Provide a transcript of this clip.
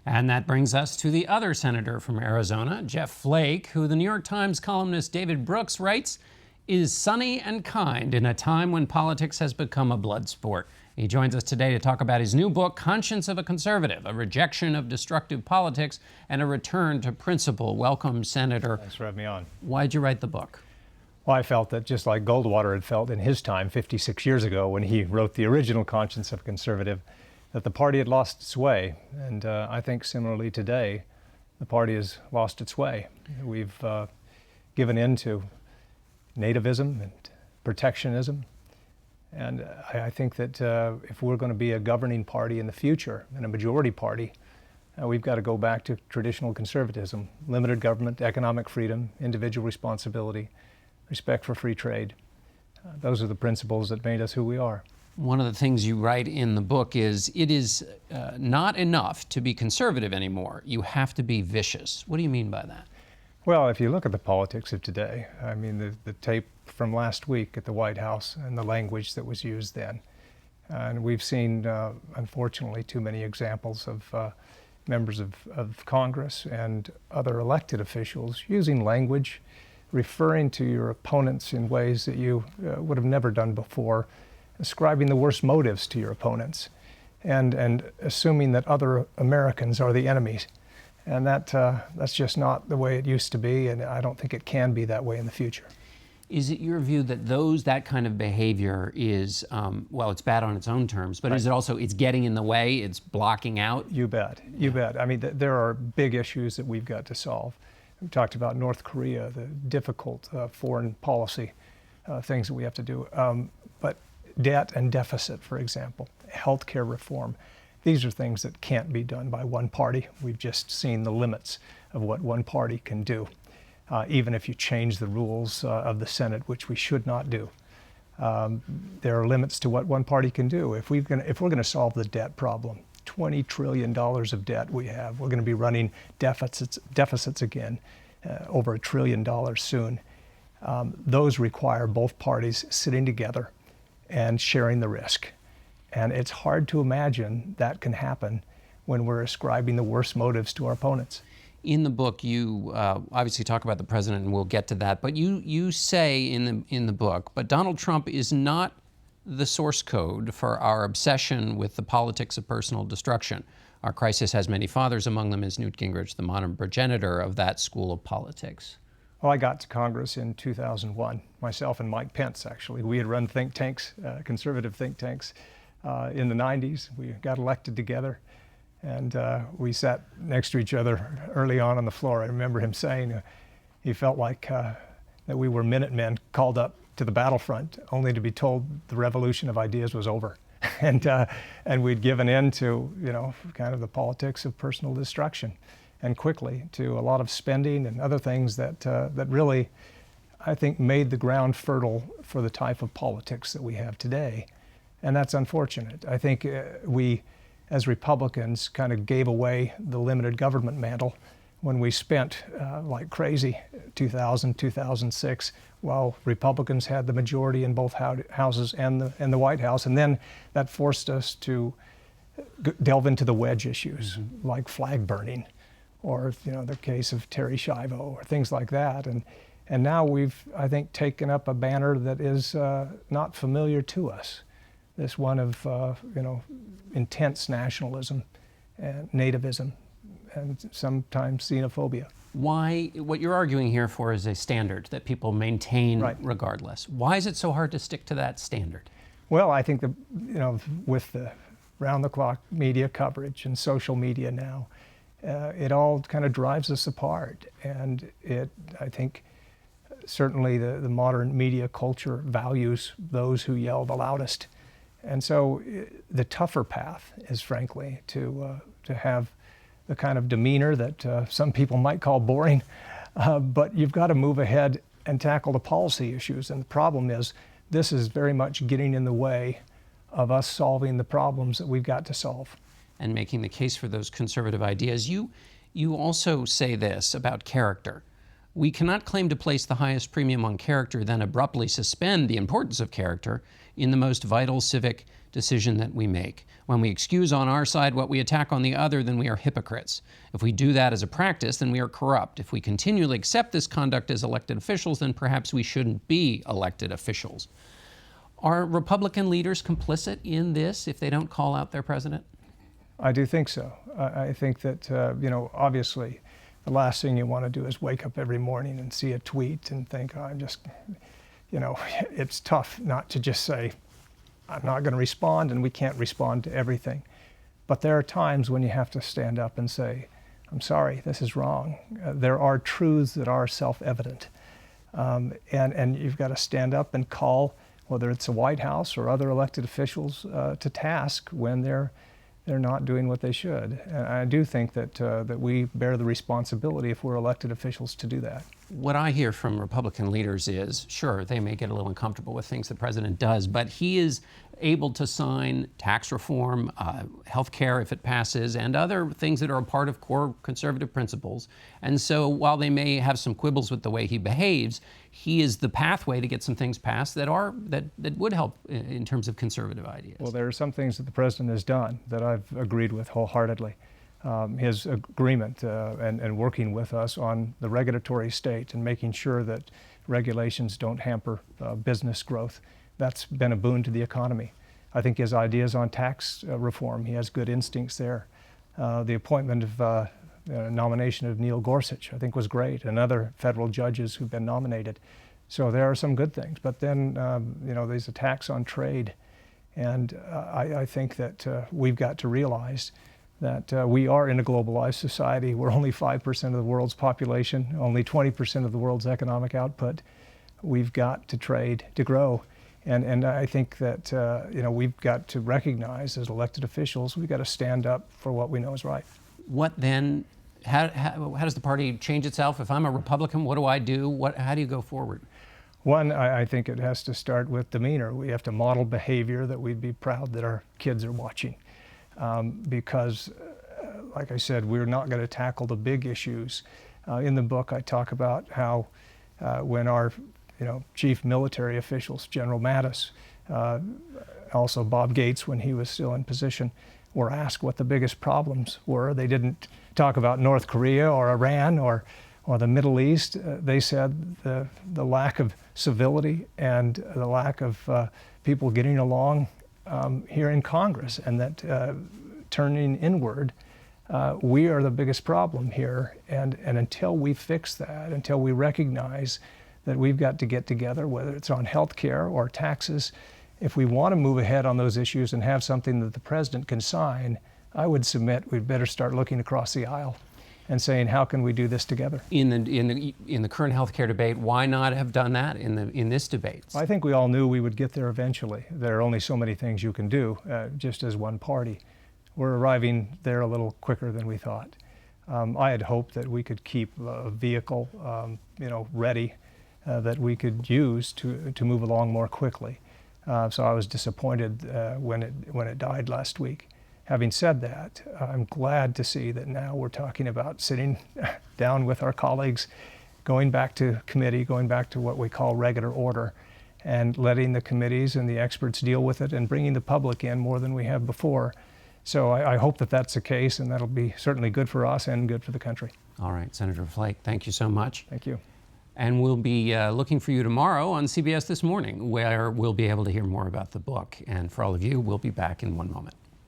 And that brings us to the other senator from Arizona, Jeff Flake, who the New York Times columnist David Brooks writes is sunny and kind in a time when politics has become a blood sport. He joins us today to talk about his new book, Conscience of a Conservative, a rejection of destructive politics and a return to principle. Welcome, Senator. Thanks for having me on. Why'd you write the book? Well, I felt that just like Goldwater had felt in his time 56 years ago when he wrote the original Conscience of a Conservative, that the party had lost its way. And I think similarly today, the party has lost its way. We've given in to nativism and protectionism. And I think that if we're going to be a governing party in the future and a majority party, we've got to go back to traditional conservatism, limited government, economic freedom, individual responsibility, respect for free trade. Those are the principles that made us who we are. One of the things you write in the book is it is not enough to be conservative anymore. You have to be vicious. What do you mean by that? Well, if you look at the politics of today, I mean, the tape from last week at the White House and the language that was used then. And we've seen, unfortunately, too many examples of members of Congress and other elected officials using language, referring to your opponents in ways that you would have never done before, ascribing the worst motives to your opponents, and assuming that other Americans are the enemies. And that's just not the way it used to be, and I don't think it can be that way in the future. Is it your view that that kind of behavior is, well, it's bad on its own terms, but is it also, it's getting in the way, it's blocking out? You bet, you bet. I mean, there are big issues that we've got to solve. We talked about North Korea, the difficult foreign policy things that we have to do. But debt and deficit, for example, healthcare reform, these are things that can't be done by one party. We've just seen the limits of what one party can do, even if you change the rules of the Senate, which we should not do. There are limits to what one party can do. If we're going to solve the debt problem, $20 trillion of debt we have, we're going to be running deficits again, over $1 trillion soon. Those require both parties sitting together and sharing the risk. And it's hard to imagine that can happen when we're ascribing the worst motives to our opponents. In the book, you obviously talk about the president, and we'll get to that. But you say in the book, but Donald Trump is not the source code for our obsession with the politics of personal destruction. Our crisis has many fathers. Among them is Newt Gingrich, the modern progenitor of that school of politics. Well, I got to Congress in 2001, myself and Mike Pence, actually. We had run think tanks, conservative think tanks, in the 90s. We got elected together, and we sat next to each other early on the floor. I remember him saying he felt like that we were Minutemen called up to the battlefront, only to be told the revolution of ideas was over. And we'd given in to, kind of the politics of personal destruction, and quickly to a lot of spending and other things that really, I think, made the ground fertile for the type of politics that we have today. And that's unfortunate. I think we, as Republicans, kind of gave away the limited government mantle when we spent like crazy 2000, 2006, while Republicans had the majority in both houses and the White House. And then that forced us to delve into the wedge issues, like flag burning, or the case of Terry Schiavo, or things like that. And now we've, I think, taken up a banner that is not familiar to us. This one of intense nationalism and nativism and sometimes xenophobia. What you're arguing here for is a standard that people maintain regardless. Why is it so hard to stick to that standard? Well, I think with the round-the-clock media coverage and social media now, it all kind of drives us apart. And I think, certainly the modern media culture values those who yell the loudest. And so the tougher path is, frankly, to have the kind of demeanor that some people might call boring, but you've got to move ahead and tackle the policy issues. And the problem is, this is very much getting in the way of us solving the problems that we've got to solve. And making the case for those conservative ideas. You also say this about character. We cannot claim to place the highest premium on character, then abruptly suspend the importance of character in the most vital civic decision that we make. When we excuse on our side what we attack on the other, then we are hypocrites. If we do that as a practice, then we are corrupt. If we continually accept this conduct as elected officials, then perhaps we shouldn't be elected officials. Are Republican leaders complicit in this if they don't call out their president? I do think so. I think that, obviously, the last thing you want to do is wake up every morning and see a tweet and think, I'm just, it's tough not to just say, I'm not going to respond, and we can't respond to everything. But there are times when you have to stand up and say, I'm sorry, this is wrong. There are truths that are self-evident. And you've got to stand up and call, whether it's the White House or other elected officials, to task when they're not doing what they should. And I do think that we bear the responsibility, if we're elected officials, to do that. What I hear from Republican leaders is, sure, they may get a little uncomfortable with things the president does, but he is able to sign tax reform, health care if it passes, and other things that are a part of core conservative principles. And so while they may have some quibbles with the way he behaves, he is the pathway to get some things passed that would help in terms of conservative ideas. Well, there are some things that the president has done that I've agreed with wholeheartedly. His agreement and working with us on the regulatory state and making sure that regulations don't hamper business growth. That's been a boon to the economy. I think his ideas on tax reform, he has good instincts there. The appointment of nomination of Neil Gorsuch, I think, was great, and other federal judges who've been nominated. So there are some good things. But then, there's a tax on trade. And I think that we've got to realize that we are in a globalized society. We're only 5% of the world's population, only 20% of the world's economic output. We've got to trade to grow. And I think that we've got to recognize, as elected officials, we've got to stand up for what we know is right. What then? How does the party change itself? If I'm a Republican, what do I do? How do you go forward? One, I think it has to start with demeanor. We have to model behavior that we'd be proud that our kids are watching. Because, like I said, we're not going to tackle the big issues. In the book, I talk about how when our chief military officials, General Mattis, also Bob Gates when he was still in position, were asked what the biggest problems were. They didn't talk about North Korea or Iran or the Middle East. They said the lack of civility and the lack of people getting along here in Congress, and that turning inward, we are the biggest problem here. And until we fix that, until we recognize that we've got to get together, whether it's on health care or taxes, if we want to move ahead on those issues and have something that the president can sign, I would submit we'd better start looking across the aisle and saying, how can we do this together? In the current health care debate, why not have done that in this debate? I think we all knew we would get there eventually. There are only so many things you can do, just as one party. We're arriving there a little quicker than we thought. I had hoped that we could keep a vehicle, ready that we could use to move along more quickly. So I was disappointed when it died last week. Having said that, I'm glad to see that now we're talking about sitting down with our colleagues, going back to committee, going back to what we call regular order, and letting the committees and the experts deal with it and bringing the public in more than we have before. So I hope that that's the case, and that'll be certainly good for us and good for the country. All right, Senator Flake, thank you so much. Thank you. And we'll be looking for you tomorrow on CBS This Morning, where we'll be able to hear more about the book. And for all of you, we'll be back in one moment.